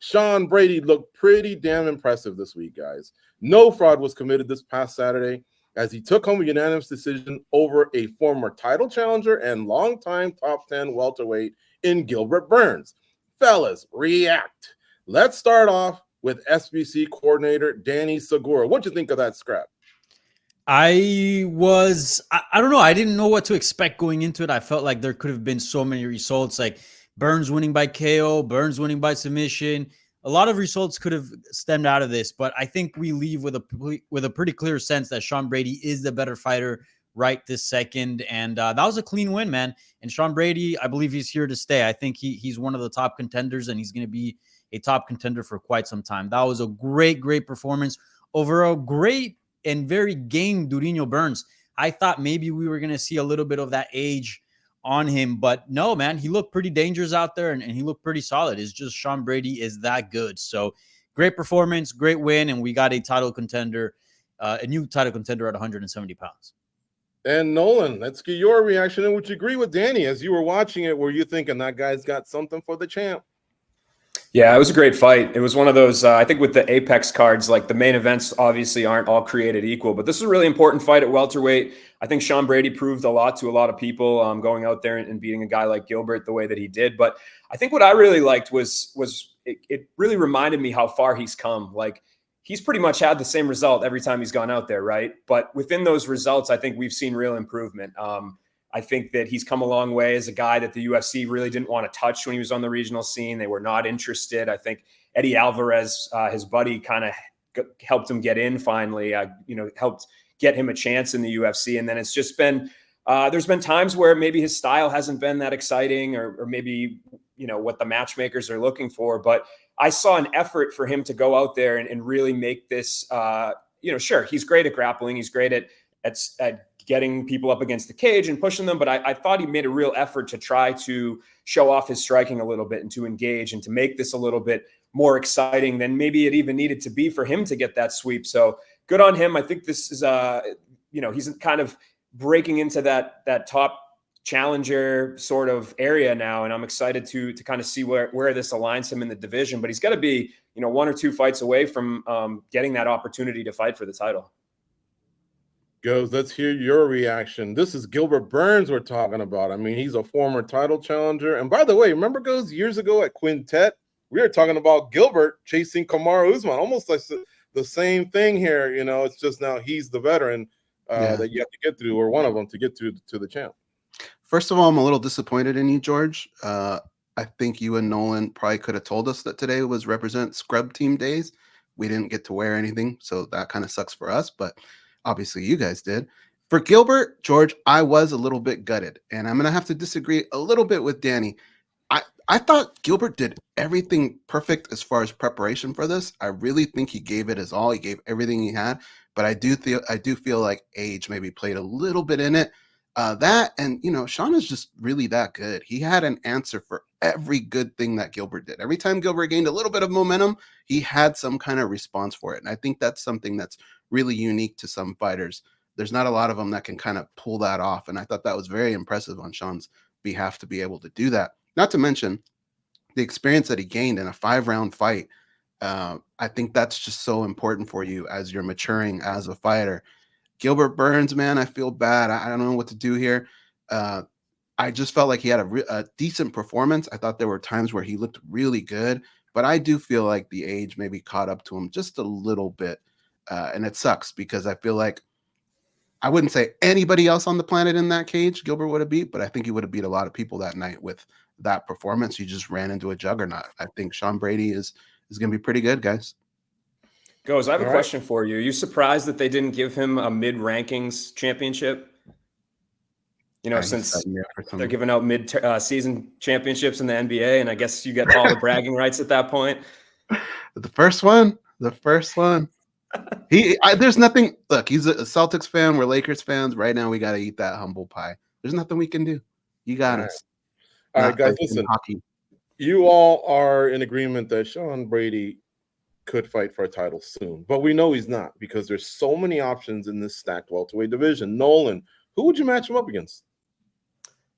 Sean Brady looked pretty damn impressive this week, guys. No fraud was committed this past Saturday as he took home a unanimous decision over a former title challenger and longtime top 10 welterweight in Gilbert Burns. Fellas, react. Let's start off with SBC coordinator Danny Segura. What'd you think of that scrap? I don't know. I didn't know what to expect going into it. I felt like there could have been so many results, like Burns winning by KO, Burns winning by submission. A lot of results could have stemmed out of this, but I think we leave with a pretty clear sense that Sean Brady is the better fighter right this second, and that was a clean win, man. And Sean Brady, I believe he's here to stay. I think he's one of the top contenders, and he's going to be a top contender for quite some time. That was a great performance over a great and very game Durinho Burns. I thought maybe we were going to see a little bit of that age on him, but no, man, he looked pretty dangerous out there, and he looked pretty solid. It's just Sean Brady is that good. So great performance, great win, and we got a title contender, a new title contender at 170 pounds. And Nolan, let's get your reaction. And would you agree with Danny as you were watching it? Were you thinking that guy's got something for the champ? Yeah, it was a great fight. It was one of those, I think with the Apex cards, like the main events obviously aren't all created equal, but this is a really important fight at welterweight. I think Sean Brady proved a lot to a lot of people going out there and beating a guy like Gilbert the way that he did. But I think what I really liked was it really reminded me how far he's come. Like he's pretty much had the same result every time he's gone out there, right? But within those results, I think we've seen real improvement. I think that he's come a long way as a guy that the UFC really didn't want to touch when he was on the regional scene. They were not interested. I think Eddie Alvarez, his buddy, kind of helped him get in finally, helped get him a chance in the UFC. And then it's just been, there's been times where maybe his style hasn't been that exciting or maybe, what the matchmakers are looking for. But I saw an effort for him to go out there and really make this, sure, he's great at grappling. He's great at getting people up against the cage and pushing them. But I thought he made a real effort to try to show off his striking a little bit and to engage and to make this a little bit more exciting than maybe it even needed to be for him to get that sweep. So good on him. I think this is, he's kind of breaking into that top challenger sort of area now. And I'm excited to kind of see where this aligns him in the division, but he's got to be, one or two fights away from getting that opportunity to fight for the title. Goes, let's hear your reaction. This is Gilbert Burns we're talking about. I mean, he's a former title challenger. And by the way, remember, Goes, years ago at Quintet, we were talking about Gilbert chasing Kamaru Usman, almost like the same thing here. It's just now he's the veteran that you have to get through, or one of them to get to the champ. First of all, I'm a little disappointed in you, George. I think you and Nolan probably could have told us that today was Represent Scrub Team Days. We didn't get to wear anything, so that kind of sucks for us, but obviously you guys did. For Gilbert, George, I was a little bit gutted, and I'm going to have to disagree a little bit with Danny. I thought Gilbert did everything perfect as far as preparation for this. I really think he gave it his all. He gave everything he had, but I do feel like age maybe played a little bit in it. That and Sean is just really that good. He had an answer for every good thing that Gilbert did. Every time Gilbert gained a little bit of momentum, he had some kind of response for it. And I think that's something that's really unique to some fighters. There's not a lot of them that can kind of pull that off. And I thought that was very impressive on Sean's behalf to be able to do that. Not to mention the experience that he gained in a 5-round fight. I think that's just so important for you as you're maturing as a fighter. Gilbert Burns, man, I feel bad. I don't know what to do here. I just felt like he had a decent performance. I thought there were times where he looked really good, but I do feel like the age maybe caught up to him just a little bit. And it sucks because I feel like I wouldn't say anybody else on the planet in that cage Gilbert would have beat, but I think he would have beat a lot of people that night with that performance. He just ran into a juggernaut. I think Sean Brady is going to be pretty good, guys. Goes, I have a question for you. Are you surprised that they didn't give him a mid-rankings championship? Since they're giving out mid-season championships in the NBA, and I guess you get all the bragging rights at that point. The first one. There's nothing. Look, he's a Celtics fan. We're Lakers fans. Right now, we got to eat that humble pie. There's nothing we can do. You got us. All right, guys, listen. You all are in agreement that Sean Brady could fight for a title soon, but we know he's not because there's so many options in this stacked welterweight division. Nolan, who would you match him up against?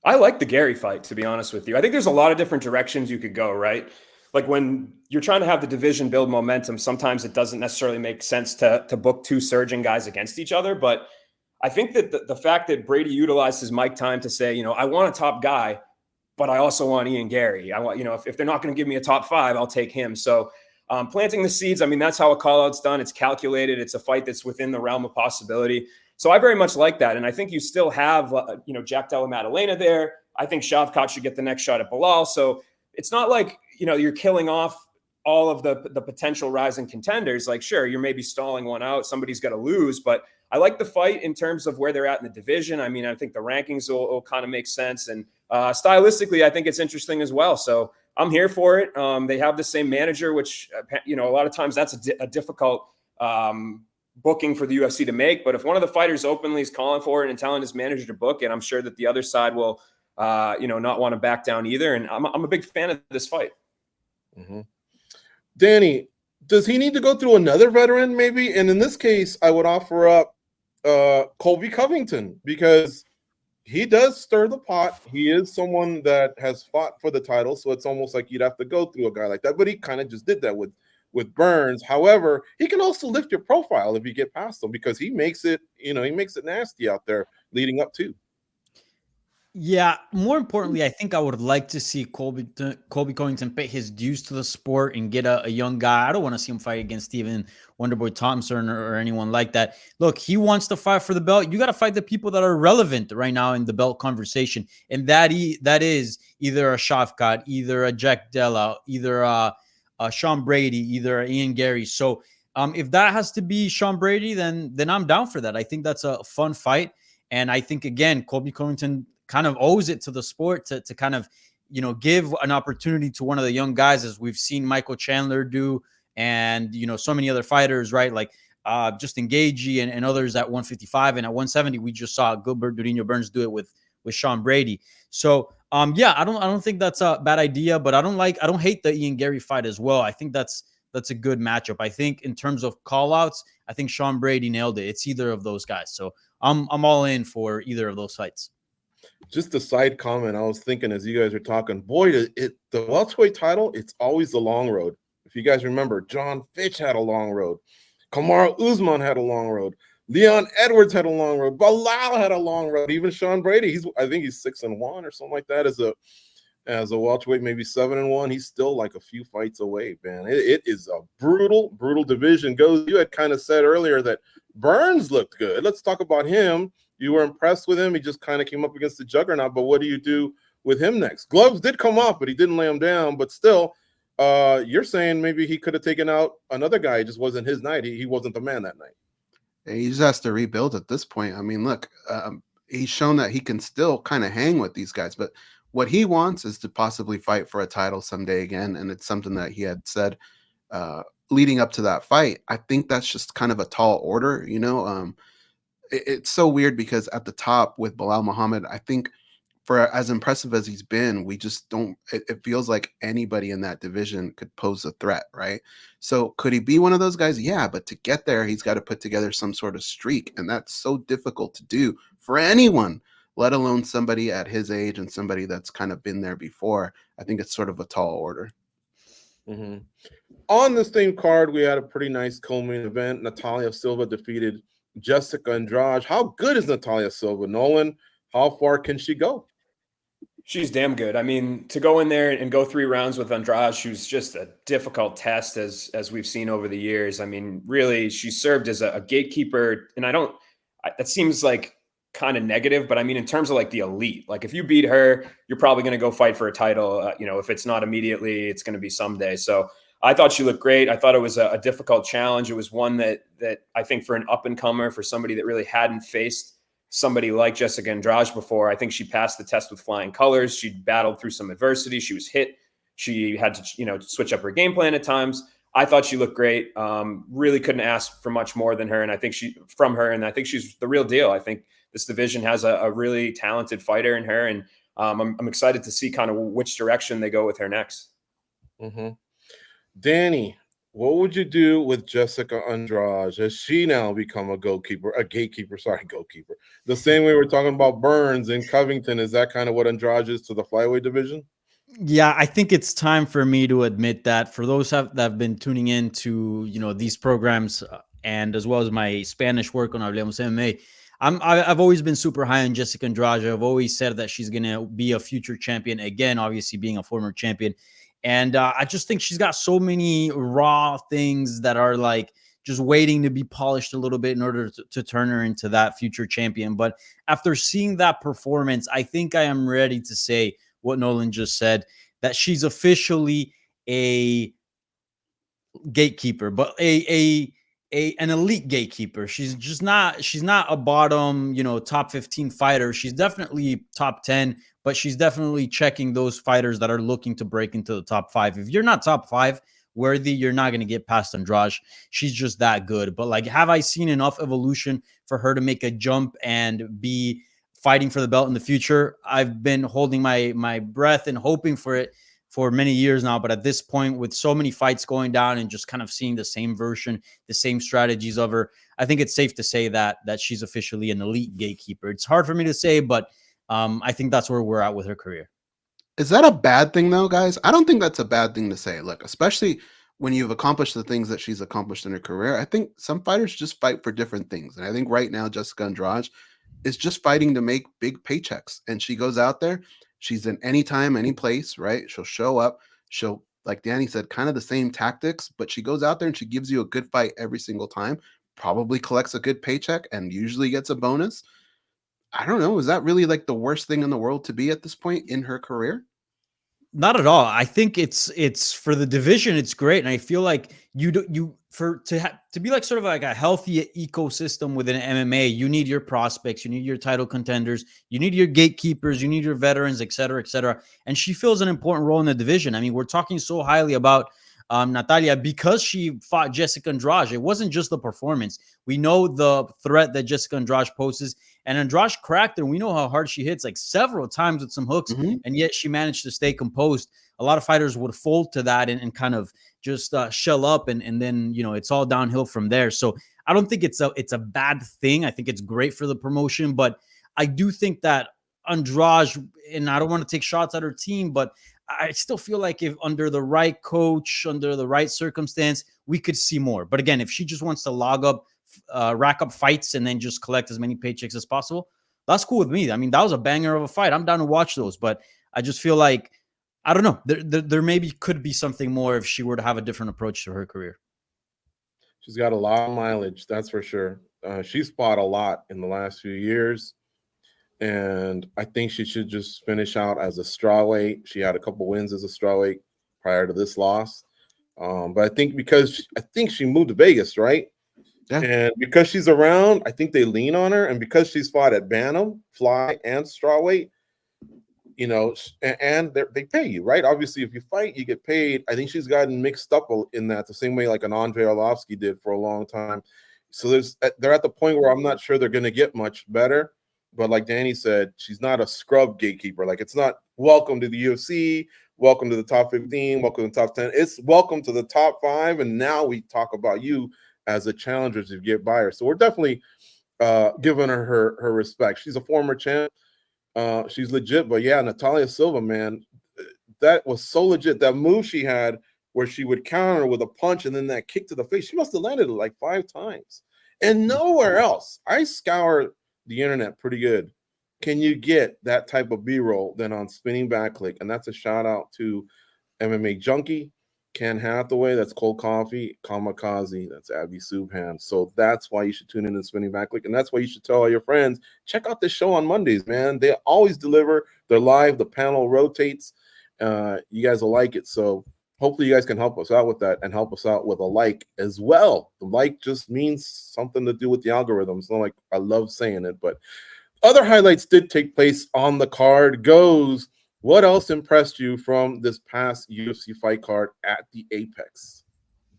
I like the Gary fight, to be honest with you. I think there's a lot of different directions you could go, right? like when you're trying to have the division build momentum, sometimes it doesn't necessarily make sense to book two surging guys against each other. But I think that the fact that Brady utilized his mic time to say, you know, I want a top guy, but I also want Ian Gary. I want, you know, if they're not going to give me a top 5, I'll take him. So planting the seeds, I mean, that's how a call out's done. It's calculated. It's a fight that's within the realm of possibility. So I very much like that. And I think you still have, you know, Jack Della Maddalena there. I think Shavkat should get the next shot at Bilal. So it's not like, you know, you're killing off all of the potential rising contenders. Like, sure, you're maybe stalling one out. Somebody's got to lose. But I like the fight in terms of where they're at in the division. I mean, I think the rankings will kind of make sense. And stylistically, I think it's interesting as well. So I'm here for it. They have the same manager, which, you know, a lot of times that's a difficult booking for the UFC to make. But if one of the fighters openly is calling for it and telling his manager to book it, I'm sure that the other side will, you know, not want to back down either. And I'm a big fan of this fight. Mm-hmm. Danny, does he need to go through another veteran maybe? And in this case, I would offer up Colby Covington, because he does stir the pot. He is someone that has fought for the title, so it's almost like you'd have to go through a guy like that. But he kind of just did that with Burns. However, he can also lift your profile if you get past him, because he makes it, you know, he makes it nasty out there leading up to. Yeah, more importantly, I think I would like to see Colby Covington pay his dues to the sport and get a young guy. I don't want to see him fight against Steven Wonderboy Thompson or anyone like that. Look, he wants to fight for the belt. You got to fight the people that are relevant right now in the belt conversation, and that is either a Shavkat, either a Jack Della, either a Sean Brady, either a Ian Gary. So if that has to be Sean Brady, then I'm down for that. I think that's a fun fight, and I think again, Colby Covington kind of owes it to the sport to kind of, you know, give an opportunity to one of the young guys, as we've seen Michael Chandler do, and, you know, so many other fighters, right? Like Justin Gaethje and others at 155, and at 170, we just saw Gilbert Burns do it with Sean Brady. So yeah, I don't think that's a bad idea, but I don't hate the Ian Gary fight as well. I think that's a good matchup. I think in terms of call outs, I think Sean Brady nailed it. It's either of those guys. So I'm all in for either of those fights. Just a side comment, I was thinking as you guys are talking, boy, the welterweight title, it's always the long road. If you guys remember, John Fitch had a long road. Kamaru Usman had a long road. Leon Edwards had a long road. Bilal had a long road. Even Sean Brady, I think he's 6-1 or something like that as a welterweight, maybe 7-1. He's still like a few fights away, man. It is a brutal division. You had kind of said earlier that Burns looked good. Let's talk about him. You were impressed with him. He just kind of came up against the juggernaut, but what do you do with him next? Gloves did come off, but he didn't lay him down. But still, you're saying maybe he could have taken out another guy. It just wasn't his night. He wasn't the man that night. He just has to rebuild at this point. I mean, look, he's shown that he can still kind of hang with these guys, but what he wants is to possibly fight for a title someday again, and it's something that he had said leading up to that fight. I think that's just kind of a tall order, you know. It's so weird because at the top with Bilal Muhammad, I think for as impressive as he's been, we just don't, it feels like anybody in that division could pose a threat, right? So could he be one of those guys? Yeah, but to get there, he's got to put together some sort of streak, and that's so difficult to do for anyone, let alone somebody at his age and somebody that's kind of been there before. I think it's sort of a tall order. Mm-hmm. On the same card, we had a pretty nice co-main event. Natalia Silva defeated Jessica Andrade. How good is Natalia Silva, Nolan? How far can she go? She's damn good. I mean, to go in there and go 3 rounds with Andrade, she was just a difficult test as we've seen over the years. I mean, really, she served as a gatekeeper, and that seems like kind of negative, but I mean, in terms of like the elite, like if you beat her, you're probably going to go fight for a title. You know, if it's not immediately, it's going to be someday. So I thought she looked great. I thought it was a difficult challenge. It was one that I think for an up and comer, for somebody that really hadn't faced somebody like Jessica Andrade before, I think she passed the test with flying colors. She battled through some adversity. She was hit. She had to, you know, switch up her game plan at times. I thought she looked great. Really couldn't ask for much more than her. And I think she's the real deal. I think this division has a really talented fighter in her. And I'm excited to see kind of which direction they go with her next. Mm-hmm. Danny, what would you do with Jessica Andrade? Has she now become a gatekeeper? The same way we're talking about Burns and Covington. Is that kind of what Andrade is to the flyweight division? Yeah, I think it's time for me to admit that for those that have been tuning in to, these programs, and as well as my Spanish work on Hablemos MMA, I've always been super high on Jessica Andrade. I've always said that she's going to be a future champion again, obviously being a former champion. And I just think she's got so many raw things that are like just waiting to be polished a little bit in order to turn her into that future champion. But after seeing that performance, I think I am ready to say what Nolan just said, that she's officially a gatekeeper, but an elite gatekeeper. She's not a bottom, top 15 fighter. She's definitely top 10, but she's definitely checking those fighters that are looking to break into the top 5. If you're not top 5 worthy, you're not going to get past Andrade. She's just that good. But like, have I seen enough evolution for her to make a jump and be fighting for the belt in the future? I've been holding my breath and hoping for it for many years now. But at this point, with so many fights going down and just kind of seeing the same version, the same strategies of her, I think it's safe to say that she's officially an elite gatekeeper. It's hard for me to say, but I think that's where we're at with her career. Is that a bad thing though, guys? I don't think that's a bad thing to say. Look, especially when you've accomplished the things that she's accomplished in her career. I think some fighters just fight for different things. And I think right now Jessica Andrade is just fighting to make big paychecks. And she goes out there, she's in any time, any place, right? She'll show up. She'll, like Danny said, kind of the same tactics, but she goes out there and she gives you a good fight every single time, probably collects a good paycheck and usually gets a bonus. I don't know. Is that really like the worst thing in the world to be at this point in her career? Not at all. I think it's for the division. It's great, and I feel like to be like sort of like a healthy ecosystem within MMA. You need your prospects, you need your title contenders, you need your gatekeepers, you need your veterans, et cetera, et cetera. And she fills an important role in the division. I mean, we're talking so highly about Natalia because she fought Jessica Andrade. It wasn't just the performance. We know the threat that Jessica Andrade poses, and Andrade cracked her. We know how hard she hits, like several times with some hooks, and yet she managed to stay composed. A lot of fighters would fold to that and kind of just shell up, and then it's all downhill from there. So I don't think it's a bad thing. I think it's great for the promotion, but I do think that Andrade, and I don't want to take shots at her team, but I still feel like if under the right coach, under the right circumstance, we could see more. But again, if she just wants to rack up fights and then just collect as many paychecks as possible, that's cool with me. I mean, that was a banger of a fight. I'm down to watch those, but I just feel like, I don't know, there maybe could be something more if she were to have a different approach to her career. She's got a lot of mileage, that's for sure. She's fought a lot in the last few years, and I think she should just finish out as a strawweight. She had a couple wins as a strawweight prior to this loss, but I think she moved to Vegas, right? Yeah. And because she's around, I think they lean on her, and because she's fought at bantam, fly, and strawweight, and they pay you, right? Obviously, if you fight, you get paid. I think she's gotten mixed up in that the same way like an Andrei Arlovsky did for a long time. So they're at the point where I'm not sure they're going to get much better. But like Danny said, she's not a scrub gatekeeper. Like, it's not welcome to the UFC, welcome to the top 15, welcome to the top 10. It's welcome to the top 5, and now we talk about you as a challenger to get by her. So we're definitely giving her respect. She's a former champ. She's legit. But yeah, Natalia Silva, man, that was so legit. That move she had where she would counter with a punch and then that kick to the face, she must have landed it like 5 times. And nowhere else. I scour the internet pretty good. Can you get that type of B-roll than on Spinning Back Clique? And that's a shout out to MMA Junkie, Ken Hathaway, that's Cold Coffee, Kamikaze, that's Abby Subhan. So that's why you should tune in to Spinning Back Clique. And that's why you should tell all your friends, check out this show on Mondays, man. They always deliver. They're live. The panel rotates. You guys will like it. So hopefully you guys can help us out with that and help us out with a like as well. The like just means something to do with the algorithm. It's not like I love saying it, but other highlights did take place on the card. What else impressed you from this past UFC fight card at the Apex?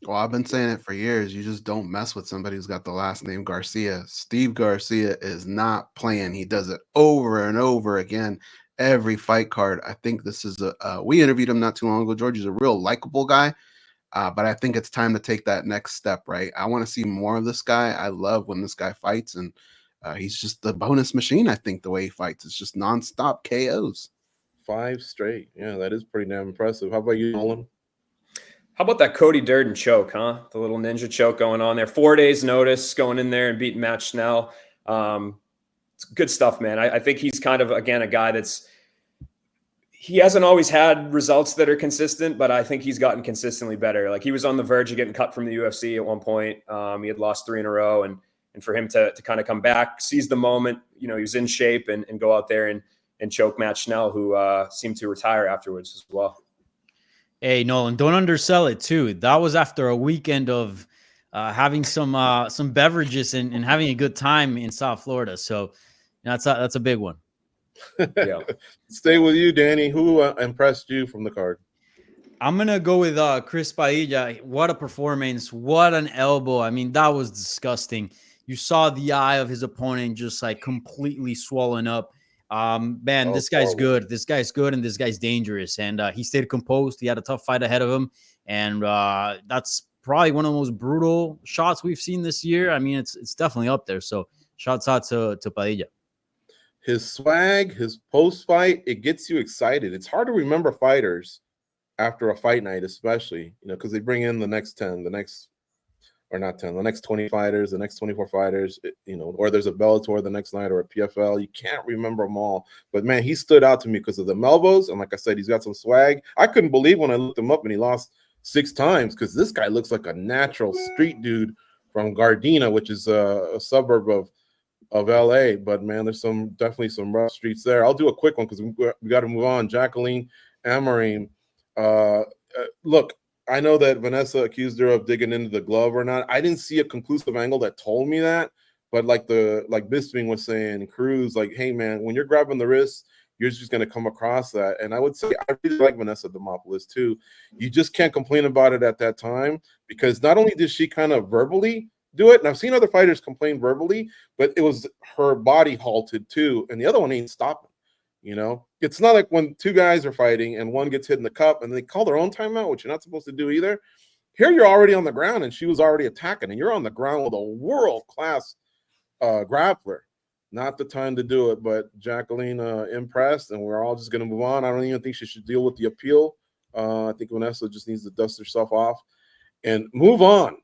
Well, I've been saying it for years. You just don't mess with somebody who's got the last name Garcia. Steve Garcia is not playing. He does it over and over again. Every fight card. I think this is we interviewed him not too long ago. George is a real likable guy, but I think it's time to take that next step, right? I want to see more of this guy. I love when this guy fights, and he's just the bonus machine. I think the way he fights is just nonstop KOs. 5 straight. Yeah, that is pretty damn impressive. How about you, Nolan? How about that Cody Durden choke, huh? The little ninja choke going on there. 4 days notice, going in there and beating Matt Schnell. It's good stuff, man. I think he's kind of, again, a guy he hasn't always had results that are consistent, but I think he's gotten consistently better. Like, he was on the verge of getting cut from the UFC at one point. He had lost 3 in a row, and for him to kind of come back, seize the moment, he was in shape and go out there and choke Matt Schnell, who seemed to retire afterwards as well. Hey, Nolan, don't undersell it too. That was after a weekend of having some beverages and having a good time in South Florida. So that's a big one. Yeah. Stay with you, Danny. Who impressed you from the card? I'm gonna go with Chris Padilla. What a performance! What an elbow! I mean, that was disgusting. You saw the eye of his opponent just like completely swollen up. Man, this guy's good. This guy's good, and this guy's dangerous. And he stayed composed. He had a tough fight ahead of him, and that's probably one of the most brutal shots we've seen this year. I mean, it's definitely up there. So, shouts out to Padilla. His swag, his post-fight, it gets you excited. It's hard to remember fighters after a fight night, especially, because they bring in the next 10, the next 20 fighters, the next 24 fighters, or there's a Bellator the next night or a PFL. You can't remember them all. But, man, he stood out to me because of the elbows. And like I said, he's got some swag. I couldn't believe when I looked him up and he lost 6 times because this guy looks like a natural street dude from Gardena, which is a suburb of LA. But, man, there's definitely some rough streets there. I'll do a quick one because we got to move on. Jacqueline Amorim. Look, I know that Vanessa accused her of digging into the glove or not. I didn't see a conclusive angle that told me that, but like Bisping was saying, Cruz, like, hey man, when you're grabbing the wrist, you're just going to come across that. And I would say I really like Vanessa Demopoulos too. You just can't complain about it at that time because not only did she kind of verbally do it, and I've seen other fighters complain verbally, but it was her body halted too, and the other one ain't stopping. It's not like when 2 guys are fighting and one gets hit in the cup and they call their own timeout, which you're not supposed to do either. Here you're already on the ground and she was already attacking, and you're on the ground with a world-class grappler. Not the time to do it, but Jacqueline impressed, and we're all just going to move on. I don't even think she should deal with the appeal. I think Vanessa just needs to dust herself off and move on.